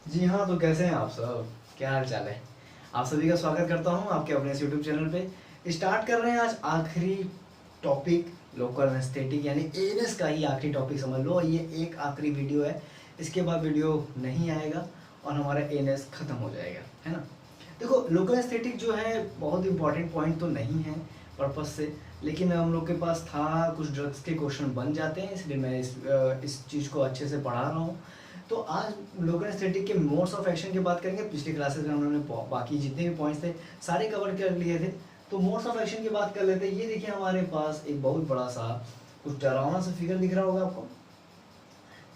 जी हाँ, तो कैसे हैं आप सब? क्या हाल चाल है? आप सभी का स्वागत करता हूँ आपके अपने इस यूट्यूब चैनल पे। स्टार्ट कर रहे हैं आज आखिरी टॉपिक, लोकल एनेस्थेटिक यानी एएनएस का ही आखिरी टॉपिक समझ लो। ये एक आखिरी वीडियो है, इसके बाद वीडियो नहीं आएगा और हमारा एएनएस खत्म हो जाएगा, है ना। देखो, लोकल एस्थेटिक जो है बहुत इंपॉर्टेंट पॉइंट तो नहीं है पर्पस से, लेकिन हम लोग के पास था, कुछ ड्रग्स के क्वेश्चन बन जाते हैं, इसलिए मैं इस चीज़ को अच्छे से पढ़ा रहा हूँ। तो आज लोकल एस्थेटिक के मोड्स ऑफ एक्शन की बात करेंगे। पिछली क्लासेस में उन्होंने बाकी जितने भी पॉइंट्स थे सारे कवर कर लिए थे, तो मोड्स ऑफ एक्शन की बात कर लेते हैं। ये देखिए, हमारे पास एक बहुत बड़ा सा कुछ डरावना सा फिगर दिख रहा होगा आपको।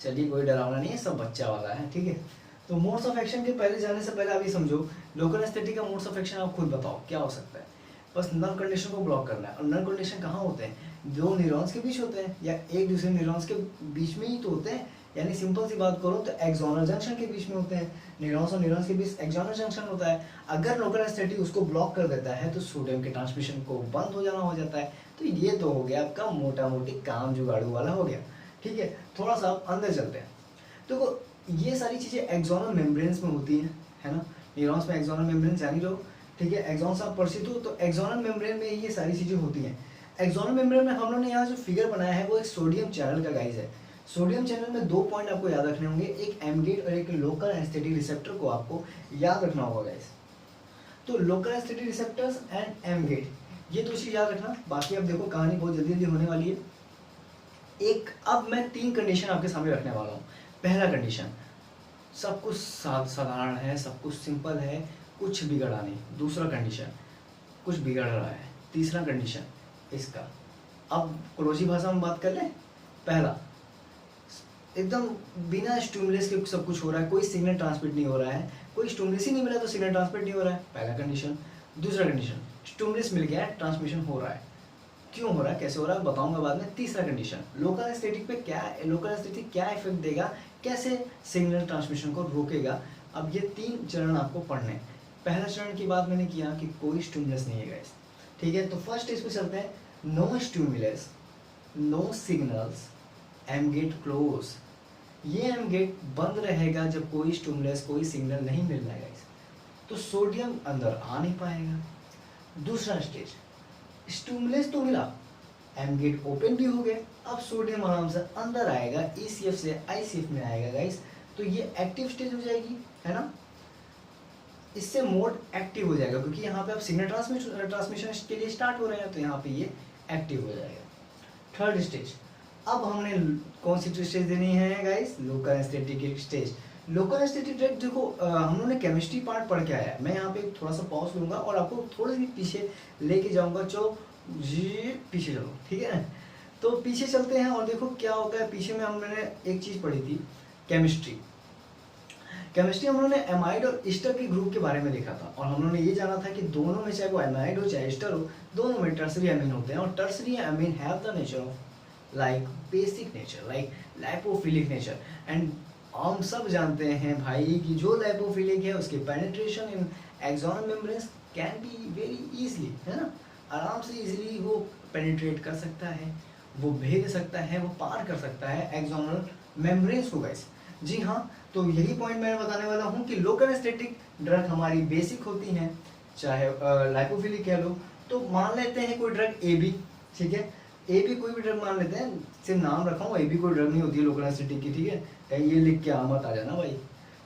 चलिए, कोई डरावना नहीं है, सब बच्चा वाला है, ठीक है। तो मोड्स ऑफ एक्शन के पहले जाने से पहले अभी समझो, लोकल एस्थेटिक का मोड्स ऑफ एक्शन आप खुद बताओ क्या हो सकता है। बस नर्व कंडीशन को ब्लॉक करना है। और नर्व कंडीशन कहाँ होते हैं? दो न्यूरॉन्स के बीच होते हैं, या एक दूसरे न्यूरॉन्स के बीच में ही तो होते हैं। यानी सिंपल सी बात करो तो एक्सोनल जंक्शन के बीच में होते हैं। न्यूरॉन्स और न्यूरॉन्स के बीच एक्सोनल जंक्शन होता है। अगर लोकल एस्थेटिक उसको ब्लॉक कर देता है तो सोडियम के ट्रांसमिशन को बंद हो जाना हो जाता है। तो ये तो हो गया आपका मोटा मोटी काम जुगाड़ू वाला हो गया, ठीक है। थोड़ा सा आप अंदर चलते हैं। देखो, ये सारी चीज़ें एक्सोनल मेम्ब्रेन्स में होती हैं, है ना। न्यूरॉन्स में एक्सोनल मेम्ब्रेन जानी रहो, ठीक है। एक्सॉन से आप परिचित हो, तो एक्सोनल मेम्ब्रेन में ये सारी चीज़ें होती हैं। एक्सोनल मेम्ब्रेन में हम लोगों ने यहाँ जो फिगर बनाया है वो एक सोडियम चैनल का गाइज है। सोडियम चैनल में दो पॉइंट आपको याद रखने होंगे, एक एम गेट और एक लोकल एनेस्थेटिक रिसेप्टर को आपको याद रखना होगा गाइज। तो local anaesthetic receptors and M gate, ये तो चीज़ याद रखना। बाकी अब देखो, कहानी बहुत जल्दी जल्दी होने वाली है। अब मैं तीन कंडीशन आपके सामने रखने वाला हूँ। पहला कंडीशन, सब कुछ साधारण है, सब कुछ सिंपल है, कुछ बिगड़ा नहीं। दूसरा कंडीशन, कुछ बिगड़ रहा है। तीसरा कंडीशन इसका। अब क्लोजी भाषा में बात कर लें। पहला, एकदम बिना स्टिमुलस के सब कुछ हो रहा है, कोई सिग्नल ट्रांसमिट नहीं हो रहा है, कोई स्टिमुलस ही नहीं मिला तो सिग्नल ट्रांसमिट नहीं हो रहा है, पहला कंडीशन। दूसरा कंडीशन, स्टिमुलस मिल गया है, ट्रांसमिशन हो रहा है। क्यों हो रहा है, कैसे हो रहा है, बताऊंगा बाद में। तीसरा कंडीशन, लोकल एनेस्थेटिक पे क्या, लोकल एनेस्थेटिक क्या इफेक्ट देगा, कैसे सिग्नल ट्रांसमिशन को रोकेगा। अब ये तीन चरण आपको पढ़ने हैं। पहला चरण की बात मैंने किया कि कोई स्टिमुलस नहीं है गाइस, ठीक है। तो फर्स्ट स्टेज पे चलते हैं। No stimulus, no signals, M gate close. ये एम गेट बंद रहेगा जब कोई स्टिमुलस, कोई सिग्नल नहीं मिल रहा है गाइस, तो सोडियम अंदर आ नहीं पाएगा। दूसरा स्टेज, स्टिमुलस तो मिला, एम गेट ओपन भी हो गया, अब सोडियम आराम से अंदर आएगा, ईसीएफ से आईसीएफ में आएगा गाइस, तो ये एक्टिव स्टेज हो जाएगी, है ना। इससे मोड एक्टिव हो जाएगा, क्योंकि यहाँ पे अब सिग्नल ट्रांसमिशन के लिए स्टार्ट हो रहे हैं, तो यहाँ पे ये एक्टिव हो जाएगा। थर्ड स्टेज, अब हमने कौन सी स्टेज देनी है guys, local anaesthetic stage. Local anaesthetic देखो, हम लोगों ने केमिस्ट्री पार्ट पढ़ के आया है। मैं यहाँ पे थोड़ा सा पॉज लूंगा और आपको थोड़ी सी पीछे लेके जाऊंगा। जी पीछे चलो, ठीक है। तो पीछे चलते हैं और देखो क्या होता है। पीछे में हमने एक चीज पढ़ी थी, केमिस्ट्री। केमिस्ट्री हम लोगों ने एमाइड और ईस्टर के ग्रुप के बारे में देखा था, और हम लोगों ने ये जाना था कि दोनों में, चाहे वो एमाइड हो चाहे ईस्टर हो, दोनों में टर्सरी अमीन होते हैं। और tertiary amine have the nature of like basic nature, like lipophilic nature. And हम सब जानते हैं भाई कि जो लाइपोफिलिक है उसके penetration in axonal membranes can be very easily, है ना। आराम से इजीली वो पेनिट्रेट कर सकता है, वो भेद सकता है, वो पार कर सकता है एक्सोनल मेम्ब्रेन्स को गाइस। जी हाँ, तो यही पॉइंट मैं बताने वाला हूँ कि लोकल एनेस्थेटिक ड्रग हमारी बेसिक होती हैं, चाहे लाइपोफिलिक कह लो। तो मान लेते हैं कोई ड्रग ए बी, ठीक है। ए बी कोई भी ड्रग मान लेते हैं, सिर्फ नाम रखा हूँ, ए बी कोई ड्रग नहीं होती है लोकल एनेस्थेटिक की, ठीक है। कहीं ये लिख के मत आ जाना भाई।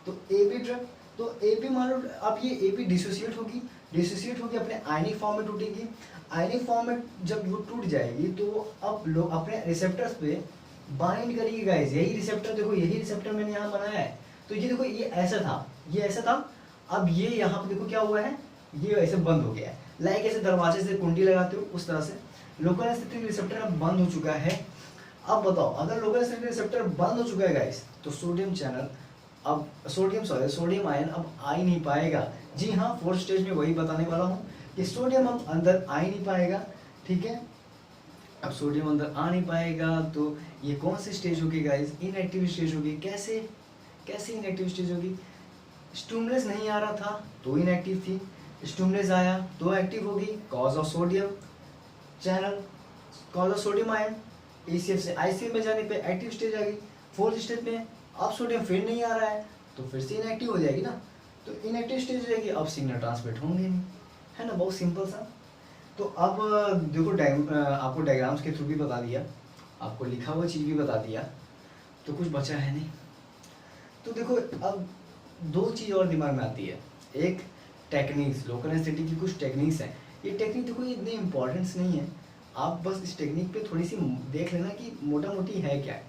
तो ए बी ड्रग, तो ए बी मान लो, अब ये ए बी डिसोसिएट होगी, डिसोसिएट होगी, अपने आयनिक फॉर्म में टूटेगी। आयनिक फॉर्म में जब वो टूट जाएगी तो वो अब लोग अपने रिसेप्टर्स पे बाइंड करिए गाइस। यही रिसेप्टर देखो, यही रिसेप्टर मैंने यहाँ बनाया है। तो ये देखो, ये ऐसा था, ये ऐसा था, अब ये यहाँ पे देखो क्या हुआ है, ये ऐसे बंद हो गया है। लाइक ऐसे दरवाजे से कुंडी लगाते हो उस तरह से लोकल एनेस्थेटिक रिसेप्टर अब बंद हो चुका है। अब बताओ, अगर लोकल एनेस्थेटिक रिसेप्टर बंद हो चुका है गाइस, तो सोडियम चैनल, अब सोडियम आयन अब आ ही नहीं पाएगा। जी हाँ, फोर्थ स्टेज में वही बताने वाला हूँ कि सोडियम अब अंदर आ ही नहीं पाएगा, ठीक है। अब सोडियम अंदर आ नहीं पाएगा तो ये कौन सी स्टेज होगी गाइस, इनएक्टिव स्टेज होगी। कैसे कैसे इनएक्टिव स्टेज होगी, स्टिमुलस नहीं आ रहा था तो इनएक्टिव थी, स्टिमुलस आया तो एक्टिव होगी, cause of sodium channel, cause of sodium ion, ECF से आईसीएफ में जाने पे एक्टिव स्टेज आ गई। फोर्थ स्टेज में अब सोडियम फिर नहीं आ रहा है तो फिर से इनएक्टिव हो जाएगी ना, तो इनएक्टिव स्टेज हो जाएगी, अब सिग्नल ट्रांसमिट होंगे नहीं, है ना, बहुत सिंपल सा। तो अब देखो आपको डायग्राम्स के थ्रू भी बता दिया, आपको लिखा हुआ चीज़ भी बता दिया, तो कुछ बचा है नहीं। तो देखो अब दो चीज़ और दिमाग में आती है, एक टेक्निक्स, लोकल एनेस्थेटिक की कुछ टेक्निक्स हैं। ये टेक्निक देखो ये इतनी इंपॉर्टेंस नहीं है, आप बस इस टेक्निक पे थोड़ी सी देख लेना कि मोटा मोटी है क्या है,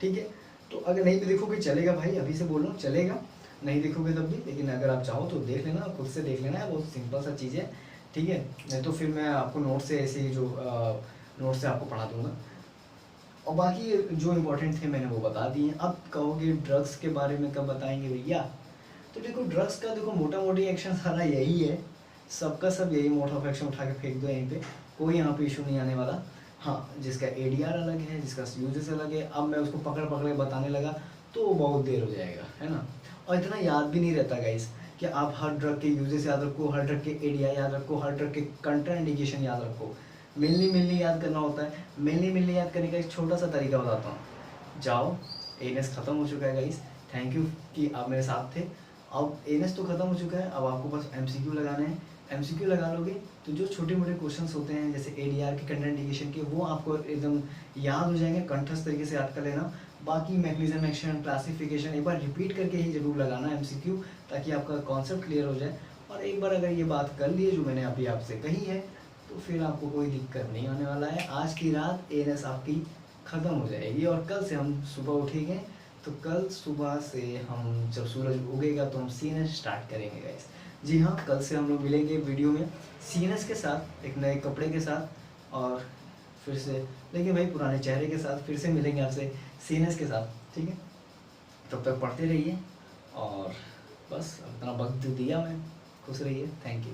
ठीक है। तो अगर नहीं भी देखोगे चलेगा भाई, अभी से बोल रहा हूँ चलेगा, नहीं देखोगे तब भी, लेकिन अगर आप चाहो तो देख लेना, खुद से देख लेना है, बहुत सिंपल सा चीज़ है, ठीक है। नहीं तो फिर मैं आपको नोट से ऐसे ही जो नोट से आपको पढ़ा दूंगा, और बाकी जो इम्पोर्टेंट थे मैंने वो बता दिए। अब कहोगे ड्रग्स के बारे में कब बताएंगे भैया, तो देखो ड्रग्स का देखो मोटा मोटी एक्शन सारा यही है, सबका सब यही मोड ऑफ एक्शन उठा के फेंक दो यहीं पे, कोई यहाँ पे इशू नहीं आने वाला। हाँ, जिसका एडीआर अलग है, जिसका यूजेस अलग है, अब मैं उसको पकड़ पकड़ के बताने लगा तो बहुत देर हो जाएगा, है ना। और इतना याद भी नहीं रहता गाइस कि आप हर ड्रग के यूजेस याद रखो, हर ड्रग के एडीआर याद रखो, हर ड्रग के कंट्राइंडिकेशन याद रखो। मेनली याद करना होता है। मेनली याद करने का एक छोटा सा तरीका बताता हूँ। जाओ, एएनएस खत्म हो चुका है गाइस, थैंक यू कि आप मेरे साथ थे। अब एएनएस तो खत्म हो चुका है, अब आपको बस एमसीक्यू लगाने हैं। एमसीक्यू लगा लोगे तो जो छोटे मोटे क्वेश्चंस होते हैं जैसे एडीआर के, कंट्राइंडिकेशन के, वो आपको एकदम याद हो जाएंगे, कंठस्थ तरीके से याद कर लेना। बाकी मैकेनिज्म एक्शन, क्लासिफिकेशन एक बार रिपीट करके ही जरूर लगाना एमसीक्यू, ताकि आपका कॉन्सेप्ट क्लियर हो जाए। और एक बार अगर ये बात कर लिए जो मैंने अभी आपसे कही है, तो फिर आपको कोई दिक्कत नहीं आने वाला है। आज की रात एएनएस आपकी ख़त्म हो जाएगी, और कल से हम सुबह उठेंगे, तो कल सुबह से हम जब सूरज उगेगा तो हम सीएनएस स्टार्ट करेंगे गाइस। जी हाँ, कल से हम लोग मिलेंगे वीडियो में सीएनएस के साथ, एक नए कपड़े के साथ, और फिर से लेकिन भाई पुराने चेहरे के साथ फिर से मिलेंगे आपसे सीएनएस के साथ, ठीक है। तब तक पढ़ते रहिए, और बस अपना वक्त दिया मैं, खुश रहिए, थैंक यू।